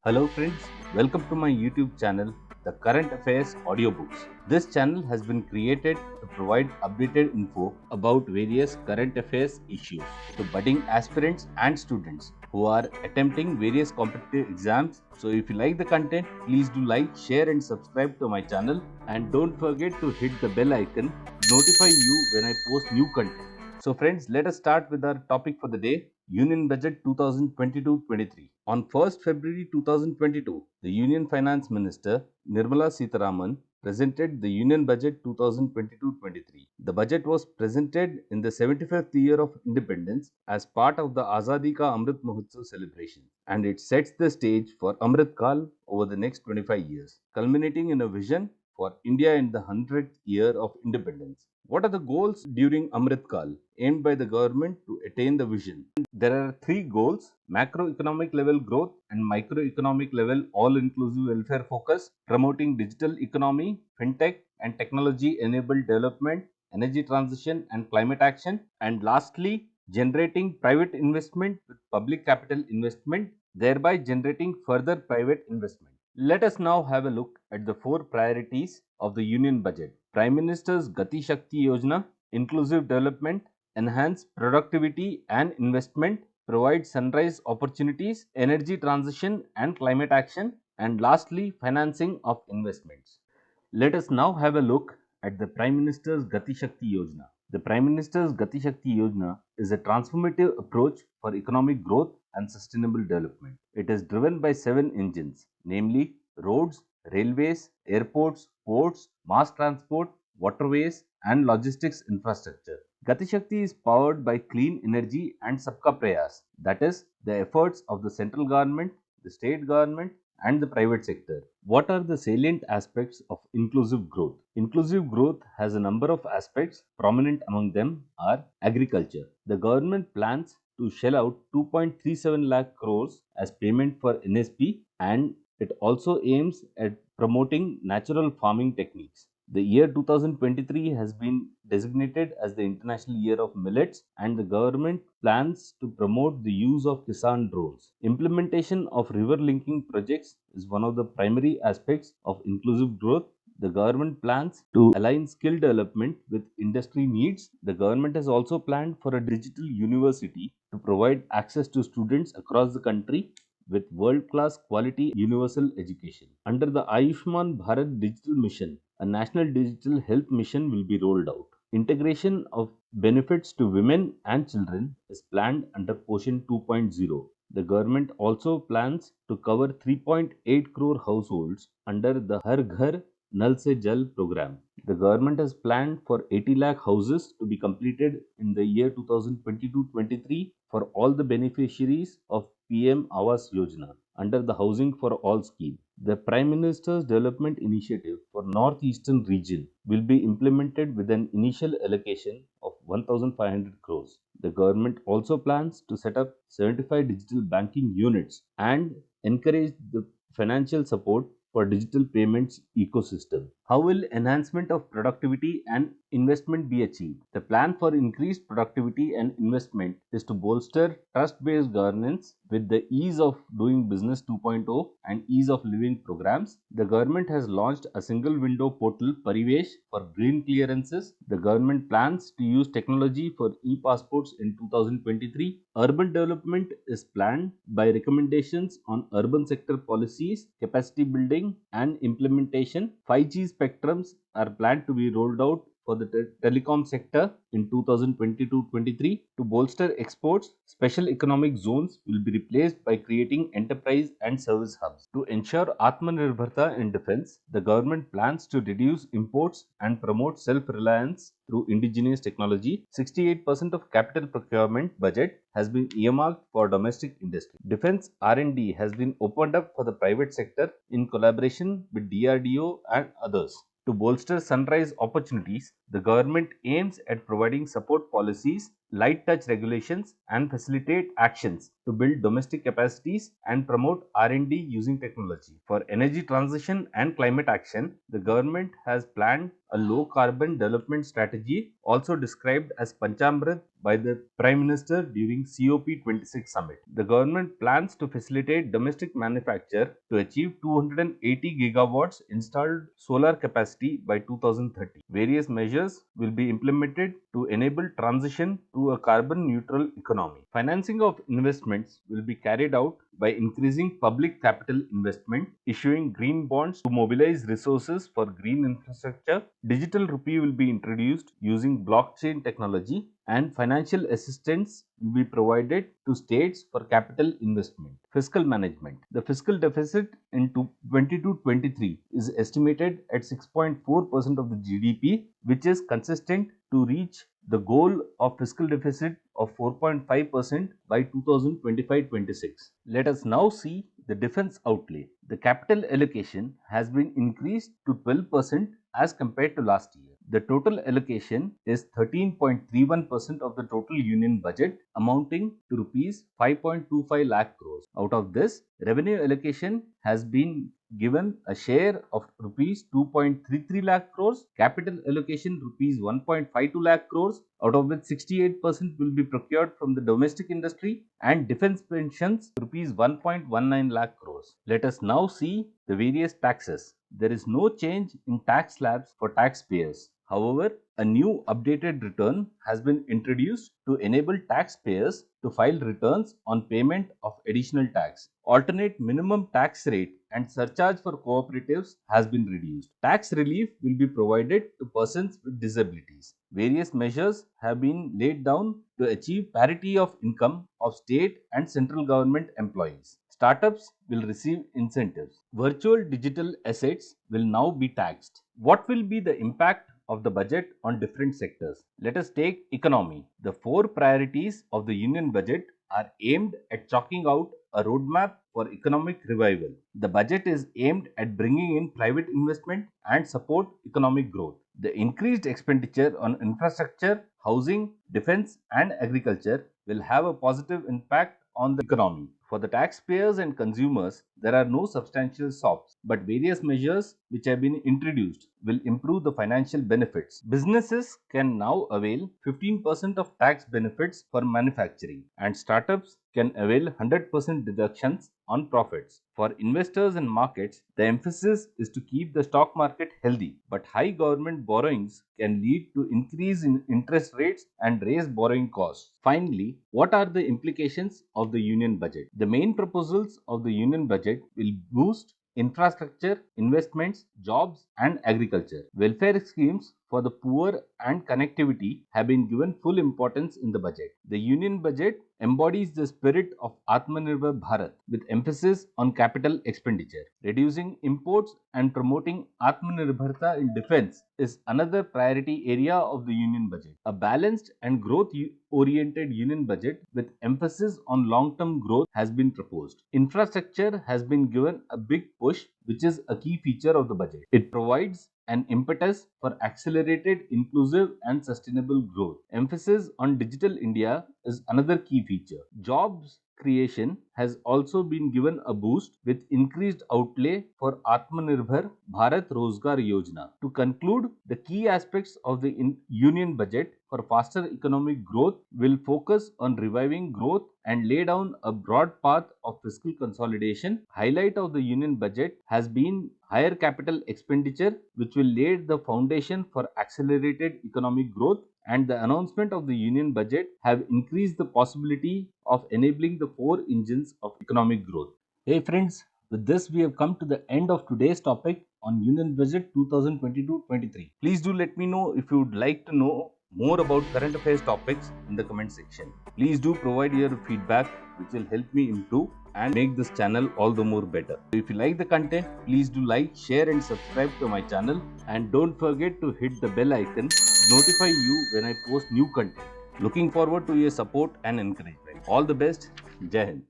Hello friends, welcome to my YouTube channel, The Current Affairs Audiobooks. This channel has been created to provide updated info about various current affairs issues to budding aspirants and students who are attempting various competitive exams. So if you like the content, please do like, share and subscribe to my channel, and don't forget to hit the bell icon to notify you when I post new content. So friends, let us start with our topic for the day, Union Budget 2022-23. On 1st February 2022, the Union Finance Minister Nirmala Sitharaman presented the Union Budget 2022-23. The budget was presented in the 75th year of independence as part of the Azadi Ka Amrit Mahotsav celebration, and it sets the stage for Amrit Kal over the next 25 years, culminating in a vision for India in the 100th year of independence. What are the goals during Amrit Kal aimed by the government to attain the vision? There are three goals: macroeconomic level growth and microeconomic level all inclusive welfare focus, promoting digital economy, fintech and technology enabled development, energy transition and climate action, and lastly, generating private investment with public capital investment, thereby generating further private investment. Let us now have a look at the four priorities of the Union Budget. Prime Minister's Gati Shakti Yojana, inclusive development, enhance productivity and investment, provide sunrise opportunities, energy transition and climate action, and lastly, financing of investments. Let us now have a look at the Prime Minister's Gati Shakti Yojana. The Prime Minister's Gati Shakti Yojana is a transformative approach for economic growth and sustainable development. It is driven by seven engines, namely roads, railways, airports, ports, mass transport, waterways, and logistics infrastructure. Gati Shakti is powered by clean energy and Sabka Prayas, that is, the efforts of the central government, the state government, and the private sector. What are the salient aspects of inclusive growth? Inclusive growth has a number of aspects. Prominent among them are agriculture. The government plans to shell out 2.37 lakh crores as payment for NSP, and it also aims at promoting natural farming techniques. The year 2023 has been designated as the International Year of Millets, and the government plans to promote the use of Kisan drones. Implementation of river linking projects is one of the primary aspects of inclusive growth. The government plans to align skill development with industry needs. The government has also planned for a digital university to provide access to students across the country with world-class quality universal education. Under the Ayushman Bharat Digital Mission, a national digital health mission will be rolled out. Integration of benefits to women and children is planned under Poshan 2.0. The government also plans to cover 3.8 crore households under the Har Ghar Nal Se Jal program. The government has planned for 80 lakh houses to be completed in the year 2022-23 for all the beneficiaries of PM Awas Yojana under the Housing for All scheme. The Prime Minister's Development Initiative for Northeastern region will be implemented with an initial allocation of 1,500 crores. The government also plans to set up 75 digital banking units and encourage the financial support for digital payments ecosystem. How will enhancement of productivity and investment be achieved? The plan for increased productivity and investment is to bolster trust-based governance with the Ease of Doing Business 2.0 and Ease of Living programs. The government has launched a single window portal Parivesh for green clearances. The government plans to use technology for e-passports in 2023. Urban development is planned by recommendations on urban sector policies, capacity building and implementation. 5G spectrums are planned to be rolled out for the telecom sector in 2022-23. To bolster exports, special economic zones will be replaced by creating enterprise and service hubs. To ensure Atmanirbharta in defense, the government plans to reduce imports and promote self-reliance through indigenous technology. 68% of capital procurement budget has been earmarked for domestic industry. Defense R&D has been opened up for the private sector in collaboration with DRDO and others. To bolster sunrise opportunities, the government aims at providing support policies light touch regulations and facilitate actions to build domestic capacities and promote R&D using technology. For energy transition and climate action, the government has planned a low carbon development strategy, also described as Panchamrit by the Prime Minister during COP26 summit. The government plans to facilitate domestic manufacture to achieve 280 gigawatts installed solar capacity by 2030. Various measures will be implemented to enable transition to a carbon neutral economy. Financing of investments will be carried out by increasing public capital investment, issuing green bonds to mobilize resources for green infrastructure. Digital rupee will be introduced using blockchain technology, and financial assistance will be provided to states for capital investment. Fiscal management. The fiscal deficit in 22-23 is estimated at 6.4% of the GDP, which is consistent to reach the goal of fiscal deficit of 4.5% by 2025-26. Let us now see the defense outlay. The capital allocation has been increased to 12% as compared to last year. The total allocation is 13.31% of the total union budget, amounting to rupees 5.25 lakh crores. Out of this, revenue allocation has been given a share of rupees 2.33 lakh crores, capital allocation rupees 1.52 lakh crores, out of which 68% will be procured from the domestic industry, and defense pensions rupees 1.19 lakh crores. Let us now see the various taxes. There is no change in tax slabs for taxpayers. However, a new updated return has been introduced to enable taxpayers to file returns on payment of additional tax. Alternate minimum tax rate and surcharge for cooperatives has been reduced. Tax relief will be provided to persons with disabilities. Various measures have been laid down to achieve parity of income of state and central government employees. Startups will receive incentives. Virtual digital assets will now be taxed. What will be the impact of the budget on different sectors? Let us take economy. The four priorities of the union budget are aimed at chalking out a roadmap for economic revival. The budget is aimed at bringing in private investment and support economic growth. The increased expenditure on infrastructure, housing, defense, and agriculture will have a positive impact on the economy. For the taxpayers and consumers, there are no substantial SOPs, but various measures which have been introduced will improve the financial benefits. Businesses can now avail 15% of tax benefits for manufacturing, and startups can avail 100% deductions on profits. For investors and markets, the emphasis is to keep the stock market healthy, but high government borrowings can lead to increase in interest rates and raise borrowing costs. Finally, what are the implications of the union budget? The main proposals of the union budget will boost infrastructure, investments, jobs, and agriculture. Welfare schemes for the poor and connectivity have been given full importance in the budget. The union budget embodies the spirit of Atmanirbhar Bharat with emphasis on capital expenditure. Reducing imports and promoting Atmanirbharta in defense is another priority area of the union budget. A balanced and growth oriented union budget with emphasis on long term growth has been proposed. Infrastructure has been given a big push, which is a key feature of the budget. It provides an impetus for accelerated, inclusive, and sustainable growth. Emphasis on digital India is another key feature. Jobs creation has also been given a boost with increased outlay for Atmanirbhar Bharat Rozgar Yojana. To conclude, the key aspects of the union budget for faster economic growth will focus on reviving growth and lay down a broad path of fiscal consolidation. Highlight of the union budget has been higher capital expenditure, which will lay the foundation for accelerated economic growth, and the announcement of the union budget have increased the possibility of enabling the four engines of economic growth. Hey friends, with this we have come to the end of today's topic on Union Budget 2022-23. Please do let me know if you would like to know more about current affairs topics in the comment section. Please do provide your feedback, which will help me improve and make this channel all the more better. If you like the content, please do like, share and subscribe to my channel, and don't forget to hit the bell icon to notify you when I post new content. Looking forward to your support and encouragement. All the best. Jai Hind.